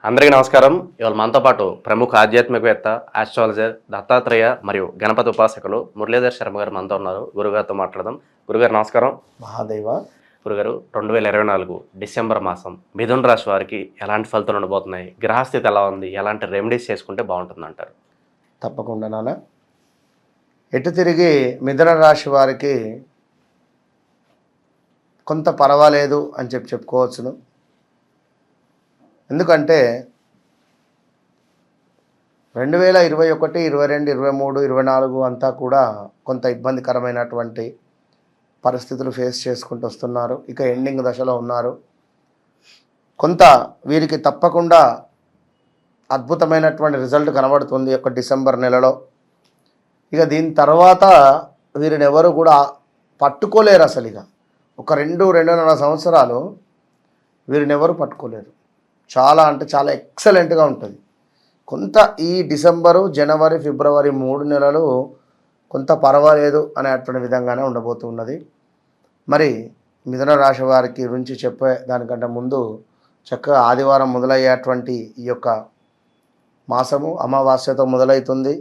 అందరికీ నమస్కారం. ఇవాళ మనతో పాటు ప్రముఖ ఆధ్యాత్మికవేత్త, ఆస్ట్రాలజర్, దత్తాత్రేయ మరియు గణపతి ఉపాసకులు మురళీధర్ శర్మ గారు మనతో ఉన్నారు. గురుగారితో మాట్లాడదాం. గురుగారు నమస్కారం. మహాదేవ. గురుగారు, 2024 డిసెంబర్ మాసం మిథున రాశి వారికి ఎలాంటి ఫలితాలు ఉండబోతున్నాయి? గ్రహస్థితి ఎలా ఉంది? ఎలాంటి రెమెడీస్ చేసుకుంటే బాగుంటుంది అంటారు? తప్పకుండా నాన్న. ఎటు తిరిగి మిథున రాశి వారికి కొంత పర్వాలేదు అని చెప్పుకోవచ్చును. ఎందుకంటే 2021, 22, 23, 24 అంతా కూడా కొంత ఇబ్బందికరమైనటువంటి పరిస్థితులు ఫేస్ చేసుకుంటూ వస్తున్నారు. ఇక ఎండింగ్ దశలో ఉన్నారు. కొంత వీరికి తప్పకుండా అద్భుతమైనటువంటి రిజల్ట్ కనబడుతుంది ఈ యొక్క డిసెంబర్ నెలలో. ఇక దీని తర్వాత వీరిని ఎవరు కూడా పట్టుకోలేరు. అసలు ఇక ఒక 2-2.5 సంవత్సరాలు వీరిని ఎవరు పట్టుకోలేరు. చాలా అంటే చాలా ఎక్సలెంట్గా ఉంటుంది. కొంత ఈ డిసెంబరు, జనవరి, ఫిబ్రవరి 3 నెలలు కొంత పర్వాలేదు అనేటువంటి విధంగానే ఉండబోతున్నది. మరి మిథున రాశి వారికి గురించి చెప్పే దానికంటే ముందు చక్కగా ఆదివారం మొదలయ్యేటువంటి ఈ యొక్క మాసము అమావాస్యతో మొదలవుతుంది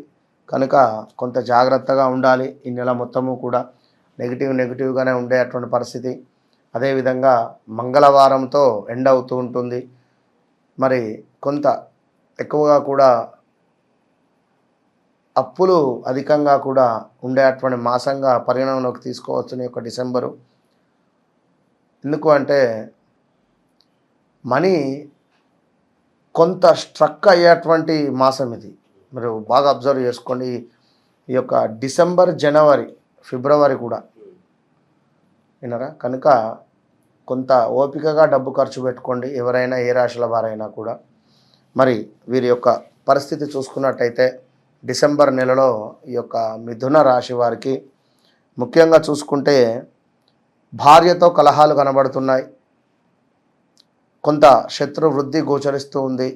కనుక కొంత జాగ్రత్తగా ఉండాలి. ఈ నెల మొత్తము కూడా నెగిటివ్గానే ఉండేటువంటి పరిస్థితి. అదేవిధంగా మంగళవారంతో ఎండ్ అవుతూ ఉంటుంది. మరి కొంత ఎక్కువగా కూడా అప్పులు అధికంగా కూడా ఉండేటువంటి మాసంగా పరిగణనలోకి తీసుకోవచ్చు ఈ యొక్క డిసెంబరు. ఎందుకు అంటే మనీ కొంత స్ట్రక్ అయ్యేటువంటి మాసం ఇది. మీరు బాగా అబ్జర్వ్ చేసుకోండి. ఈ యొక్క డిసెంబర్, జనవరి, ఫిబ్రవరి కూడా వినరా కనుక కొంత ఓపికగా డబ్బు ఖర్చు పెట్టుకోండి. ఎవరైనా ఏ రాశుల వారైనా కూడా. మరి వీరి యొక్క పరిస్థితి చూసుకున్నట్టయితే డిసెంబర్ నెలలో ఈ యొక్క మిథున రాశి వారికి ముఖ్యంగా చూసుకుంటే భార్యతో కలహాలు కనబడుతున్నాయి. కొంత శత్రు వృద్ధి గోచరిస్తూ ఉంది.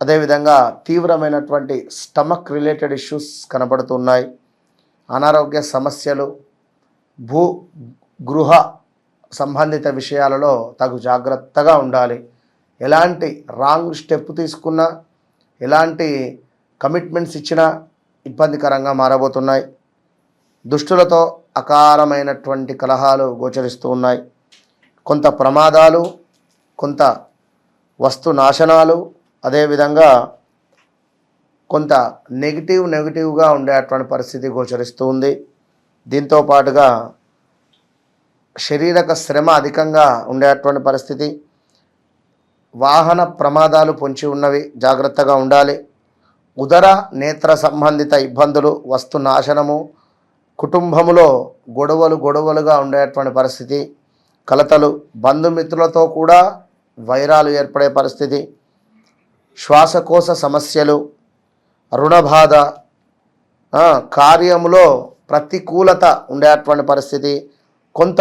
అదేవిధంగా తీవ్రమైనటువంటి స్టమక్ రిలేటెడ్ ఇష్యూస్ కనబడుతున్నాయి. అనారోగ్య సమస్యలు, గృహ సంబంధిత విషయాలలో తగు జాగ్రత్తగా ఉండాలి. ఎలాంటి రాంగ్ స్టెప్ తీసుకున్నా, ఎలాంటి కమిట్మెంట్స్ ఇచ్చినా ఇబ్బందికరంగా మారబోతున్నాయి. దుష్టులతో అకారమైనటువంటి కలహాలు గోచరిస్తూ ఉన్నాయి. కొంత ప్రమాదాలు, కొంత వస్తు నాశనాలు, అదేవిధంగా కొంత నెగిటివ్గా ఉండేటువంటి పరిస్థితి గోచరిస్తూ ఉంది. దీంతో పాటుగా శారీరక శ్రమ అధికంగా ఉండేటువంటి పరిస్థితి. వాహన ప్రమాదాలు పొంచి ఉన్నవి, జాగ్రత్తగా ఉండాలి. ఉదర నేత్ర సంబంధిత ఇబ్బందులు, వస్తు నాశనము, కుటుంబములో గొడవలుగా ఉండేటువంటి పరిస్థితి, కలతలు, బంధుమిత్రులతో కూడా వైరాలు ఏర్పడే పరిస్థితి, శ్వాసకోశ సమస్యలు, రుణబాధ, కార్యములో ప్రతికూలత ఉండేటువంటి పరిస్థితి, కొంత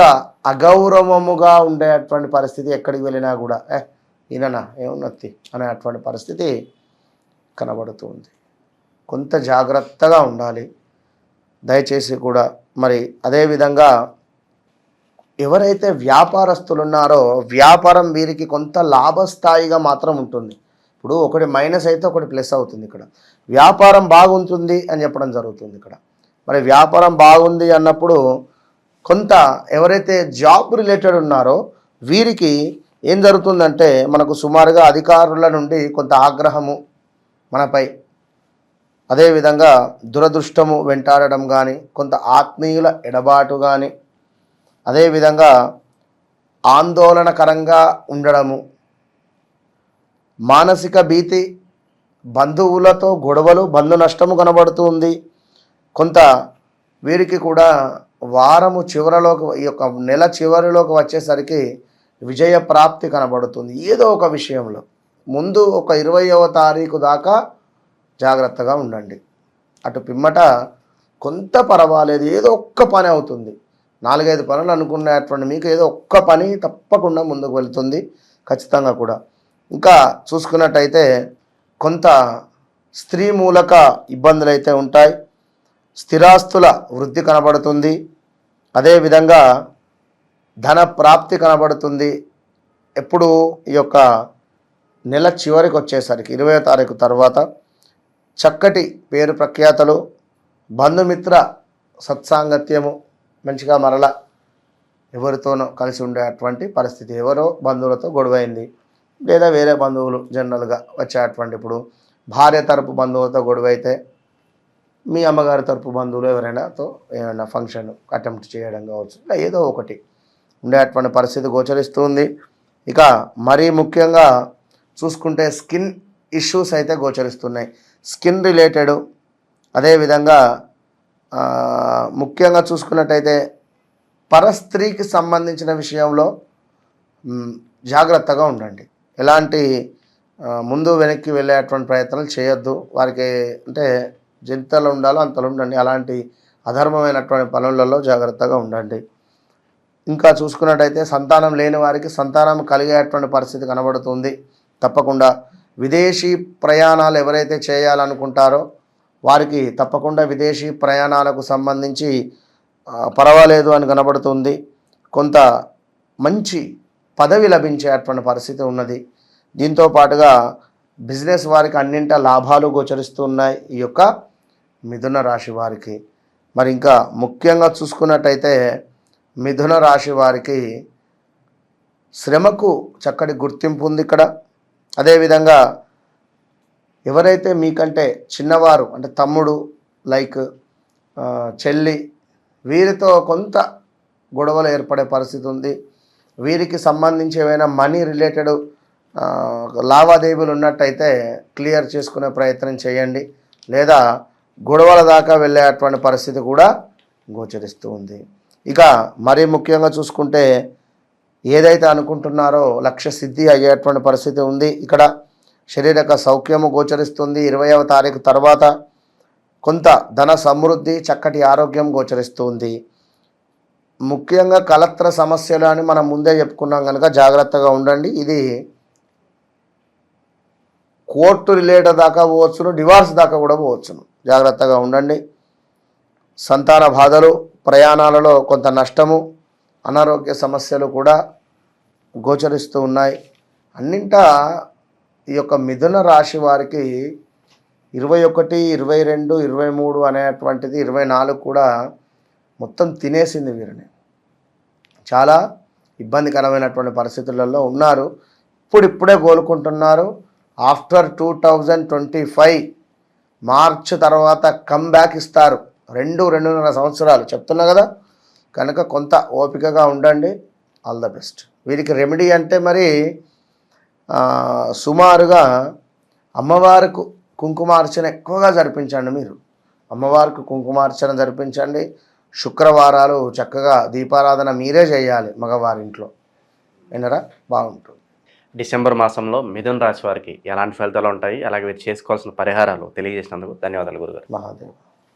అగౌరవముగా ఉండేటువంటి పరిస్థితి. ఎక్కడికి వెళ్ళినా కూడా ఈయననా ఏమున్నతి అనేటువంటి పరిస్థితి కనబడుతుంది. కొంత జాగ్రత్తగా ఉండాలి దయచేసి కూడా. మరి అదేవిధంగా ఎవరైతే వ్యాపారస్తులు ఉన్నారో వ్యాపారం వీరికి కొంత లాభస్థాయిగా మాత్రం ఉంటుంది. ఇప్పుడు ఒకటి మైనస్ అయితే ఒకటి ప్లస్ అవుతుంది. ఇక్కడ వ్యాపారం బాగుంటుంది అని చెప్పడం జరుగుతుంది. ఇక్కడ మరి వ్యాపారం బాగుంది అన్నప్పుడు కొంత ఎవరైతే జాబ్ రిలేటెడ్ ఉన్నారో వీరికి ఏం జరుగుతుందంటే మనకు సుమారుగా అధికారుల నుండి కొంత ఆగ్రహము మనపై, అదేవిధంగా దురదృష్టము వెంటాడడం కానీ, కొంత ఆత్మీయుల ఎడబాటు కానీ, అదేవిధంగా ఆందోళనకరంగా ఉండడము, మానసిక భీతి, బంధువులతో గొడవలు, బంధు నష్టము కనబడుతుంది. కొంత వీరికి కూడా వారము చివరిలోకి, ఈ యొక్క నెల చివరిలోకి వచ్చేసరికి విజయ ప్రాప్తి కనబడుతుంది. ఏదో ఒక విషయంలో ముందు ఒక 20వ తారీఖు దాకా జాగ్రత్తగా ఉండండి. అటు పిమ్మట కొంత పర్వాలేదు, ఏదో ఒక్క పని అవుతుంది. 4-5 పనులు అనుకునేటువంటి మీకు ఏదో ఒక్క పని తప్పకుండా ముందుకు వెళుతుంది ఖచ్చితంగా కూడా. ఇంకా చూసుకున్నట్టయితే కొంత స్త్రీ మూలక ఇబ్బందులు అయితే ఉంటాయి. స్థిరాస్తుల వృద్ధి కనబడుతుంది. అదేవిధంగా ధన ప్రాప్తి కనబడుతుంది. ఎప్పుడు ఈ యొక్క నెల చివరికి వచ్చేసరికి 20వ తారీఖు తర్వాత చక్కటి పేరు ప్రఖ్యాతలు, బంధుమిత్ర సత్సాంగత్యము మంచిగా మరలా ఎవరితోనో కలిసి ఉండేటువంటి పరిస్థితి. ఎవరో బంధువులతో గొడవైంది, లేదా వేరే బంధువులు జనరల్గా వచ్చేటువంటి, ఇప్పుడు భార్య తరపు బంధువులతో గొడవ అయితే మీ అమ్మగారి తరపు బంధువులు ఎవరైనాతో ఏమైనా ఫంక్షన్ అటెంప్ట్ చేయడం కావచ్చు, ఇలా ఏదో ఒకటి ఉండేటువంటి పరిస్థితి గోచరిస్తుంది. ఇక మరీ ముఖ్యంగా చూసుకుంటే స్కిన్ ఇష్యూస్ అయితే గోచరిస్తున్నాయి. స్కిన్ రిలేటెడ్, అదేవిధంగా ముఖ్యంగా చూసుకున్నట్టయితే పరస్త్రీకి సంబంధించిన విషయంలో జాగ్రత్తగా ఉండండి. ఎలాంటి ముందు వెనక్కి వెళ్ళేటువంటి ప్రయత్నాలు చేయొద్దు. వారికి అంటే ఎంతలో ఉండాలో అంతలో ఉండండి. అలాంటి అధర్మమైనటువంటి పనులలో జాగ్రత్తగా ఉండండి. ఇంకా చూసుకున్నట్టయితే సంతానం లేని వారికి సంతానం కలిగేటువంటి పరిస్థితి కనబడుతుంది. తప్పకుండా విదేశీ ప్రయాణాలు ఎవరైతే చేయాలనుకుంటారో వారికి తప్పకుండా విదేశీ ప్రయాణాలకు సంబంధించి పర్వాలేదు అని కనబడుతుంది. కొంత మంచి పదవి లభించేటువంటి పరిస్థితి ఉన్నది. దీంతో పాటుగా బిజినెస్ వారికి అన్నింటా లాభాలు గోచరిస్తున్నాయి ఈ యొక్క మిథున రాశి వారికి. మరి ఇంకా ముఖ్యంగా చూసుకున్నట్టయితే మిథున రాశి వారికి శ్రమకు చక్కటి గుర్తింపు ఉంది ఇక్కడ. అదేవిధంగా ఎవరైతే మీకంటే చిన్నవారు అంటే తమ్ముడు లైక్ చెల్లి, వీరితో కొంత గొడవలు ఏర్పడే పరిస్థితి ఉంది. వీరికి సంబంధించి ఏమైనా మనీ రిలేటెడ్ లావాదేవీలు ఉన్నట్టయితే క్లియర్ చేసుకునే ప్రయత్నం చేయండి, లేదా గొడవల దాకా వెళ్ళేటువంటి పరిస్థితి కూడా గోచరిస్తూ ఉంది. ఇక మరీ ముఖ్యంగా చూసుకుంటే ఏదైతే అనుకుంటున్నారో లక్ష్య సిద్ధి అయ్యేటువంటి పరిస్థితి ఉంది. ఇక్కడ శారీరక సౌఖ్యము గోచరిస్తుంది. 20వ తారీఖు తర్వాత కొంత ధన సమృద్ధి, చక్కటి ఆరోగ్యం గోచరిస్తుంది. ముఖ్యంగా కలత్ర సమస్యలు అని మనం ముందే చెప్పుకున్నాం కనుక జాగ్రత్తగా ఉండండి. ఇది కోర్టు రిలేటెడ్ దాకా పోవచ్చును, డివార్స్ దాకా కూడా పోవచ్చును. జాగ్రత్తగా ఉండండి. సంతాన బాధలు, ప్రయాణాలలో కొంత నష్టము, అనారోగ్య సమస్యలు కూడా గోచరిస్తూ ఉన్నాయి. అన్నింటా ఈ యొక్క మిథున రాశి వారికి 21, 22, 23 అనేటువంటిది 24 కూడా మొత్తం తినేసింది వీరిని. చాలా ఇబ్బందికరమైనటువంటి పరిస్థితులలో ఉన్నారు. ఇప్పుడే కోలుకుంటున్నారు. ఆఫ్టర్ 2025 మార్చ్ తర్వాత కమ్బ్యాక్ ఇస్తారు. 2.5 సంవత్సరాలు చెప్తున్నా కదా, కనుక కొంత ఓపికగా ఉండండి. All the best. వీరికి రెమెడీ అంటే మరి సుమారుగా అమ్మవారికి కుంకుమార్చన ఎక్కువగా జరిపించండి. మీరు అమ్మవారికి కుంకుమార్చన జరిపించండి. శుక్రవారాలు చక్కగా దీపారాధన మీరే చేయాలి మగవారింట్లో, వినరా, బాగుంటుంది. డిసెంబర్ మాసంలో మిథున రాశి వారికి ఎలాంటి ఫలితాలు ఉంటాయి, అలాగే వీరు చేసుకోవాల్సిన పరిహారాలు తెలియజేసినందుకు ధన్యవాదాలు గురుగారు. మహాదేవ్.